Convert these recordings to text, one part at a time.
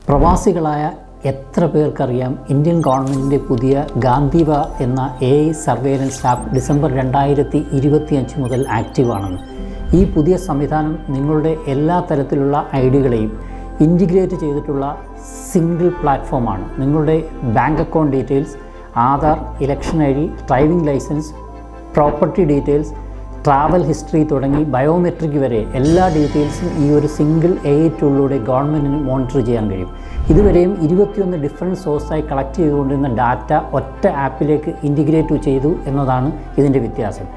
പ്രവാസികളായ എത്ര പേർക്കറിയാം ഇന്ത്യൻ ഗവൺമെൻറ്റിൻ്റെ പുതിയ ഗാന്ധിവ എന്ന AI സർവേലൻസ് ആപ്പ് ഡിസംബർ 2025 മുതൽ ആക്റ്റീവാണെന്ന്. ഈ പുതിയ സംവിധാനം നിങ്ങളുടെ എല്ലാ തരത്തിലുള്ള ഐഡികളെയും ഇൻറ്റിഗ്രേറ്റ് ചെയ്തിട്ടുള്ള സിംഗിൾ പ്ലാറ്റ്ഫോമാണ്. നിങ്ങളുടെ bank account details, Aadhaar, election ID, driving licence, property details, travel history തുടങ്ങി ബയോമെട്രിക് വരെ എല്ലാ ഡീറ്റെയിൽസും ഈ ഒരു സിംഗിൾ AI ടൂളിലൂടെ ഗവൺമെൻറ്റിന് മോണിറ്റർ ചെയ്യാൻ കഴിയും. ഇതുവരെയും 21 ഡിഫറെൻറ്റ് സോഴ്സായി കളക്ട് ചെയ്തുകൊണ്ടിരുന്ന ഡാറ്റ ഒറ്റ ആപ്പിലേക്ക് ഇൻറ്റിഗ്രേറ്റ് ചെയ്തു എന്നതാണ് ഇതിൻ്റെ വ്യത്യാസം.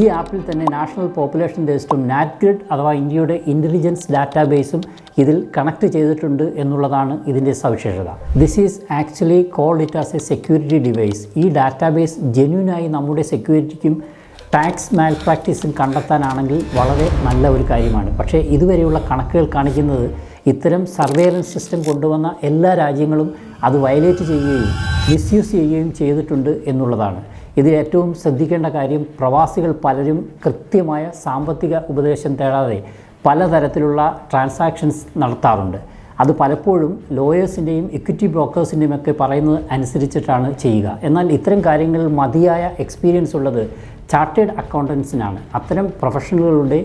ഈ ആപ്പിൽ തന്നെ നാഷണൽ പോപ്പുലേഷൻ രജിസ്റ്ററും നാറ്റ്ഗ്രിഡ് അഥവാ ഇന്ത്യയുടെ ഇൻ്റലിജൻസ് ഡാറ്റാബേസും ഇതിൽ കണക്ട് ചെയ്തിട്ടുണ്ട് എന്നുള്ളതാണ് ഇതിൻ്റെ സവിശേഷത. This is actually called it as a security device. ഈ ഡാറ്റാബേസ് ജെന്യൂനായി നമ്മുടെ സെക്യൂരിറ്റിക്കും ടാക്സ് മാൽ പ്രാക്ടീസും കണ്ടെത്താനാണെങ്കിൽ വളരെ നല്ല ഒരു കാര്യമാണ്. പക്ഷേ ഇതുവരെയുള്ള കണക്കുകൾ കാണിക്കുന്നത് ഇത്തരം സർവേലൻസ് സിസ്റ്റം കൊണ്ടുവന്ന എല്ലാ രാജ്യങ്ങളും അത് വയലേറ്റ് ചെയ്യുകയും മിസ്യൂസ് ചെയ്യുകയും ചെയ്തിട്ടുണ്ട് എന്നുള്ളതാണ്. ഇതിൽ ഏറ്റവും ശ്രദ്ധിക്കേണ്ട കാര്യം, പ്രവാസികൾ പലരും കൃത്യമായ സാമ്പത്തിക ഉപദേശം തേടാതെ പലതരത്തിലുള്ള ട്രാൻസാക്ഷൻസ് നടത്താറുണ്ട്. അത് പലപ്പോഴും ലോയേഴ്സിൻ്റെയും ഇക്വിറ്റി ബ്രോക്കേഴ്സിൻ്റെയും ഒക്കെ പറയുന്നത് അനുസരിച്ചിട്ടാണ് ചെയ്യുക. എന്നാൽ ഇത്തരം കാര്യങ്ങളിൽ മതിയായ എക്സ്പീരിയൻസ് ഉള്ളത് ചാർട്ടേഡ് അക്കൗണ്ടൻസിനാണ്. അത്തരം പ്രൊഫഷണലുകളുടെ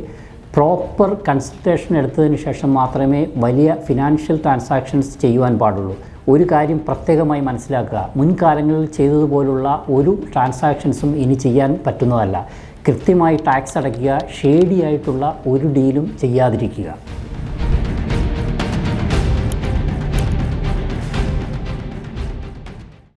പ്രോപ്പർ കൺസൾട്ടേഷൻ എടുത്തതിന് ശേഷം മാത്രമേ വലിയ ഫിനാൻഷ്യൽ ട്രാൻസാക്ഷൻസ് ചെയ്യുവാൻ പാടുള്ളൂ. ഒരു കാര്യം പ്രത്യേകമായി മനസ്സിലാക്കുക, മുൻകാലങ്ങളിൽ ചെയ്തതുപോലുള്ള ഒരു ട്രാൻസാക്ഷൻസും ഇനി ചെയ്യാൻ പറ്റുന്നതല്ല. കൃത്യമായി ടാക്സ് അടയ്ക്കുക, ഷേഡി ആയിട്ടുള്ള ഒരു ഡീലും ചെയ്യാതിരിക്കുക.